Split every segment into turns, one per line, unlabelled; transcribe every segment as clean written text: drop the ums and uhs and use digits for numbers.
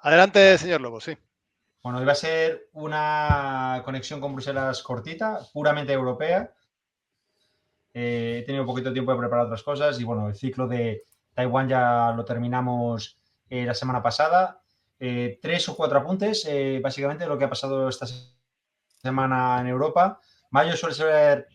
Adelante, señor Lobo, sí.
Bueno, iba a ser una conexión con Bruselas cortita, puramente europea. He tenido poquito tiempo de preparar otras cosas y bueno, el ciclo de Taiwán ya lo terminamos la semana pasada. 3 o 4 apuntes, básicamente lo que ha pasado esta semana en Europa. Mayo suele ser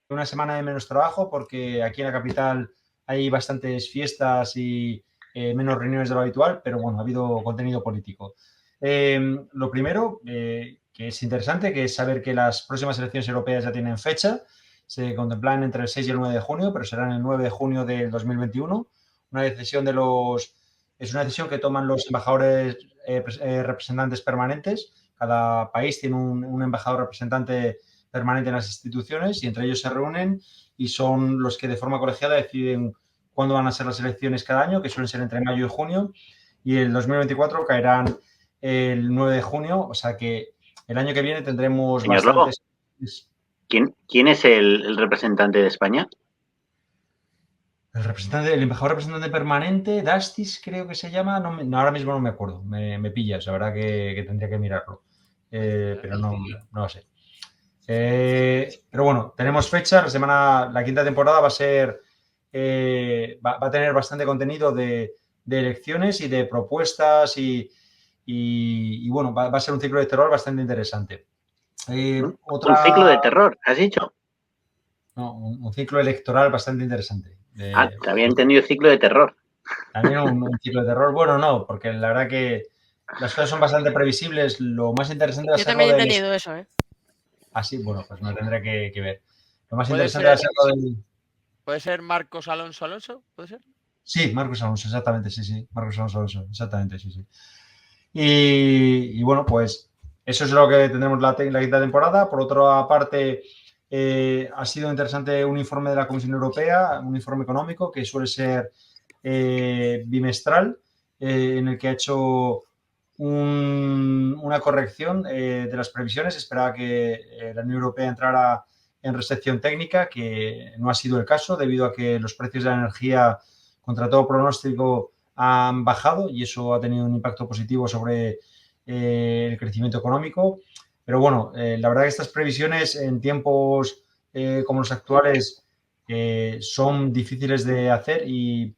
una semana de menos trabajo porque aquí en la capital hay bastantes fiestas y menos reuniones de lo habitual, pero bueno, ha habido contenido político. Lo primero, que es interesante, que es saber que las próximas elecciones europeas ya tienen fecha. Se contemplan entre el 6 y el 9 de junio, pero serán el 9 de junio del 2021. Una decisión es una decisión que toman los embajadores representantes permanentes. Cada país tiene un embajador representante permanente en las instituciones y entre ellos se reúnen y son los que de forma colegiada deciden cuándo van a ser las elecciones cada año, que suelen ser entre mayo y junio, y el 2024 caerán el 9 de junio, o sea que el año que viene tendremos
Señor Lobo,
bastantes...
¿quién es el representante de España?
El embajador representante permanente, Dastis creo que se llama, ahora mismo no me acuerdo, me pillas, la verdad que tendría que mirarlo, pero no lo sé. Pero bueno, tenemos fecha, la quinta temporada va a ser, va a tener bastante contenido de elecciones y de propuestas y bueno, va a ser un ciclo de terror bastante interesante.
Un ciclo de terror, ¿has dicho?
No, un ciclo electoral bastante interesante.
Te había entendido ciclo de terror.
También un ciclo de terror. Bueno, no, porque la verdad que las cosas son bastante previsibles. Lo más interesante va a
Yo
ser
también
lo
he
del...
entendido eso, ¿eh?
Ah, sí, bueno, pues me lo tendré que ver. Lo más
¿Puede
interesante va a
ser,
ser lo del...
¿Puede ser Marcos Alonso Alonso? ¿Puede ser?
Sí, Marcos Alonso, exactamente, sí. Marcos Alonso, exactamente, sí. Y bueno, pues eso es lo que tendremos la quinta temporada. Por otra parte, ha sido interesante un informe de la Comisión Europea, un informe económico que suele ser bimestral, en el que ha hecho una corrección de las previsiones. Esperaba que la Unión Europea entrara en recesión técnica, que no ha sido el caso debido a que los precios de la energía, contra todo pronóstico, han bajado y eso ha tenido un impacto positivo sobre el crecimiento económico. Pero bueno, la verdad que estas previsiones en tiempos como los actuales son difíciles de hacer y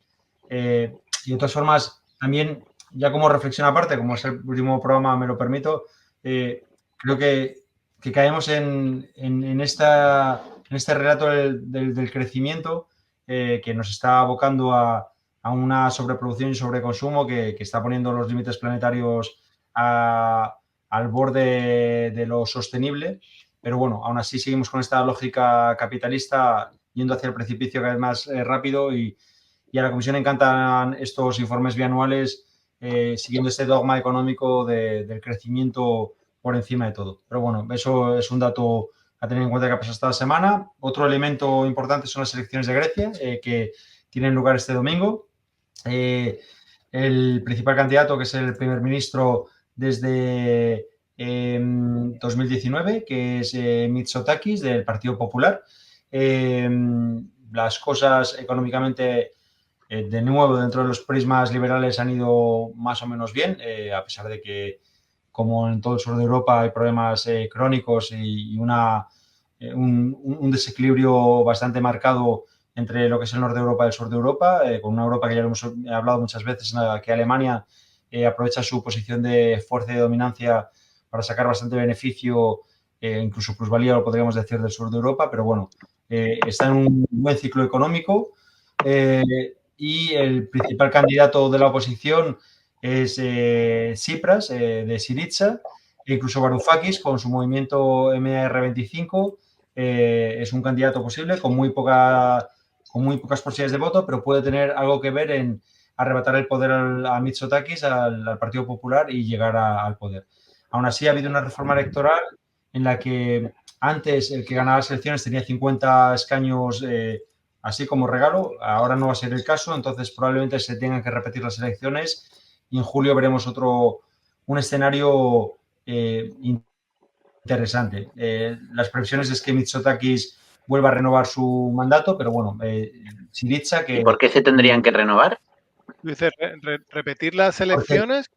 de todas formas también, ya como reflexión aparte, como es el último programa, me lo permito, creo que caemos en este relato del crecimiento que nos está abocando a una sobreproducción y sobreconsumo que está poniendo los límites planetarios al borde de lo sostenible. Pero bueno, aún así seguimos con esta lógica capitalista yendo hacia el precipicio cada vez más rápido y a la Comisión encantan estos informes bianuales siguiendo este dogma económico del crecimiento por encima de todo. Pero bueno, eso es un dato a tener en cuenta que ha pasado esta semana. Otro elemento importante son las elecciones de Grecia, que tienen lugar este domingo. El principal candidato, que es el primer ministro desde 2019, que es Mitsotakis, del Partido Popular. Las cosas económicamente, de nuevo, dentro de los prismas liberales han ido más o menos bien, a pesar de que, como en todo el sur de Europa, hay problemas crónicos y un desequilibrio bastante marcado entre lo que es el norte de Europa y el sur de Europa, con una Europa que ya lo hemos hablado muchas veces, en la que Alemania aprovecha su posición de fuerza y de dominancia para sacar bastante beneficio, incluso plusvalía, lo podríamos decir, del sur de Europa, pero bueno, está en un buen ciclo económico y el principal candidato de la oposición es Tsipras, de Syriza, e incluso Varoufakis con su movimiento MR25 es un candidato posible con muy pocas posibilidades de voto, pero puede tener algo que ver en arrebatar el poder a Mitsotakis, al Partido Popular, y llegar al poder. Aún así, ha habido una reforma electoral en la que antes el que ganaba las elecciones tenía 50 escaños así como regalo. Ahora no va a ser el caso, entonces probablemente se tengan que repetir las elecciones y en julio veremos un escenario interesante. Las previsiones es que Mitsotakis vuelva a renovar su mandato, pero bueno, Syriza que...
¿Y por qué se tendrían que renovar?
Dice, ¿repetir las elecciones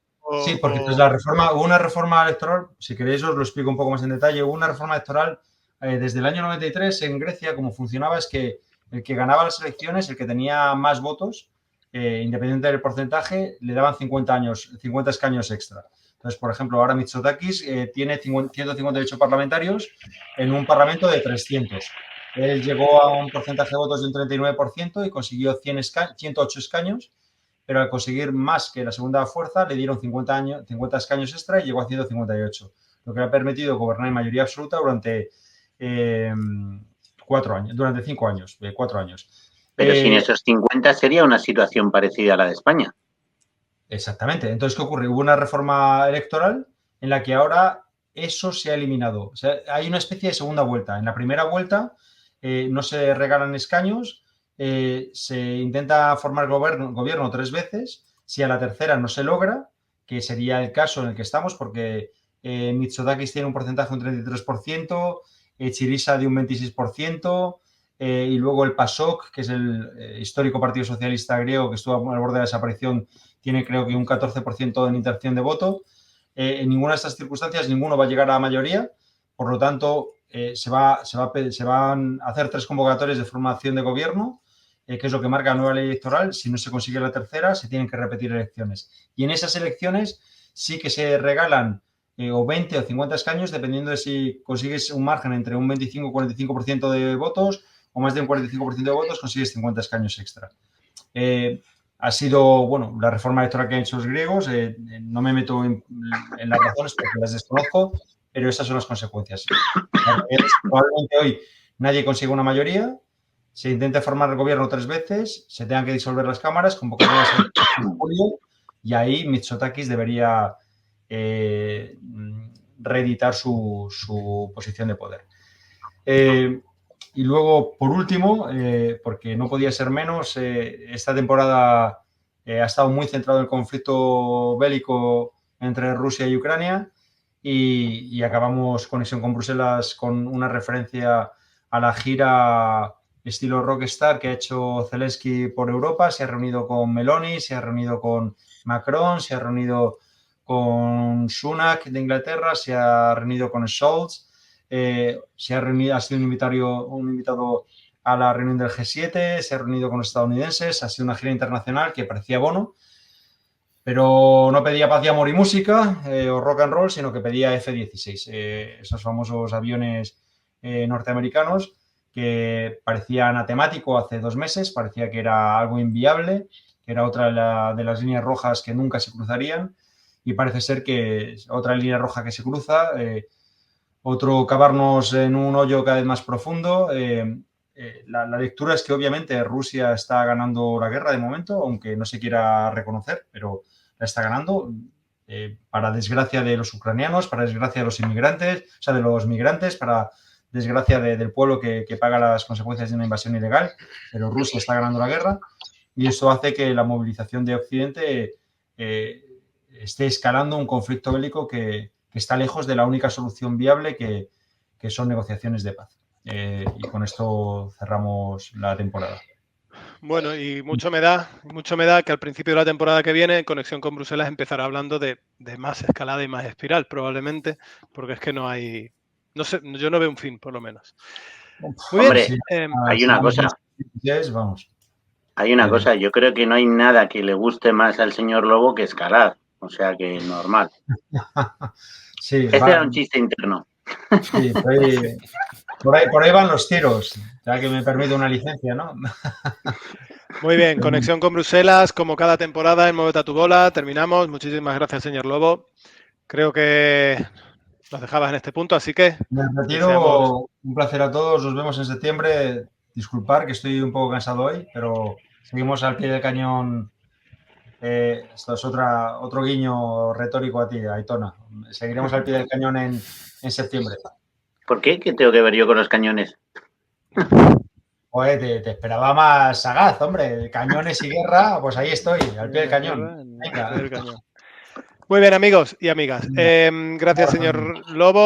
Sí, porque entonces hubo una reforma electoral, si queréis os lo explico un poco más en detalle, hubo una reforma electoral desde el año 93 en Grecia. Como funcionaba es que el que ganaba las elecciones, el que tenía más votos, independiente del porcentaje, le daban 50 escaños extra. Entonces, por ejemplo, ahora Mitsotakis tiene 158 parlamentarios en un parlamento de 300. Él llegó a un porcentaje de votos de un 39% y consiguió 108 escaños, pero al conseguir más que la segunda fuerza le dieron 50 escaños extra y llegó a 158, lo que le ha permitido gobernar en mayoría absoluta durante 4 años, durante 5 años, 4 años.
Pero sin esos 50 sería una situación parecida a la de España.
Exactamente. Entonces, ¿qué ocurre? Hubo una reforma electoral en la que ahora eso se ha eliminado. O sea, hay una especie de segunda vuelta. En la primera vuelta no se regalan escaños, se intenta formar gobierno 3 veces. Si a la tercera no se logra, que sería el caso en el que estamos, porque Mitsotakis tiene un porcentaje de un 33%, Chirisa de un 26%, y luego el PASOK, que es el histórico Partido Socialista griego que estuvo al borde de la desaparición, tiene creo que un 14% en intención de voto. En ninguna de estas circunstancias ninguno va a llegar a la mayoría, por lo tanto se van a hacer 3 convocatorias de formación de gobierno, que es lo que marca la nueva ley electoral. Si no se consigue la tercera, se tienen que repetir elecciones. Y en esas elecciones sí que se regalan o 20 o 50 escaños, dependiendo de si consigues un margen entre un 25 y 45% de votos, o más de un 45% de votos, consigues 50 escaños extra. Ha sido, bueno, la reforma electoral que han hecho los griegos. No me meto en las razones porque las desconozco, pero esas son las consecuencias. Probablemente hoy nadie consiga una mayoría, se intente formar el gobierno 3 veces, se tengan que disolver las cámaras, convocar nuevas elecciones en julio, y ahí Mitsotakis debería reeditar su posición de poder. Y luego, por último, porque no podía ser menos, esta temporada ha estado muy centrado en el conflicto bélico entre Rusia y Ucrania, y acabamos Conexión con Bruselas con una referencia a la gira estilo rockstar que ha hecho Zelensky por Europa. Se ha reunido con Meloni, se ha reunido con Macron, se ha reunido con Sunak de Inglaterra, se ha reunido con Scholz. Se ha reunido, ha sido un invitado a la reunión del G7, se ha reunido con los estadounidenses, ha sido una gira internacional que parecía Bono, pero no pedía paz y amor y música o rock and roll, sino que pedía F-16, esos famosos aviones norteamericanos que parecía anatemático hace 2 meses, parecía que era algo inviable, que era otra de las líneas rojas que nunca se cruzarían, y parece ser que otra línea roja que se cruza, otro cavarnos en un hoyo cada vez más profundo. La lectura es que obviamente Rusia está ganando la guerra de momento, aunque no se quiera reconocer, pero la está ganando, para desgracia de los ucranianos, para desgracia de los inmigrantes, o sea, de los migrantes, para desgracia del pueblo que paga las consecuencias de una invasión ilegal, pero Rusia está ganando la guerra, y esto hace que la movilización de Occidente esté escalando un conflicto bélico que está lejos de la única solución viable, que son negociaciones de paz. Y con esto cerramos la temporada.
Bueno, y mucho me da que al principio de la temporada que viene, Conexión con Bruselas empezará hablando de más escalada y más espiral, probablemente, porque es que no hay, no sé, yo no veo un fin, por lo menos.
Muy bien. Hombre, hay una cosa.
Vamos.
Hay una cosa, yo creo que no hay nada que le guste más al señor Lobo que escalar, o sea que normal.
Sí,
este era un chiste interno.
Sí, por ahí van los tiros, ya que me permite una licencia, ¿no?
Muy bien, Conexión con Bruselas, como cada temporada en Muévete a tu bola. Terminamos. Muchísimas gracias, señor Lobo. Creo que nos dejabas en este punto, así que...
Me retiro. Un placer a todos. Nos vemos en septiembre. Disculpar que estoy un poco cansado hoy, pero seguimos al pie del cañón. Esto es otro guiño retórico a ti, Aitona. Seguiremos al pie del cañón en septiembre.
¿Por qué? ¿Qué tengo que ver yo con los cañones?
Oye, te esperaba más sagaz, hombre. Cañones y guerra, pues ahí estoy, al pie del cañón. Venga.
Muy bien, amigos y amigas. Gracias, señor Lobo.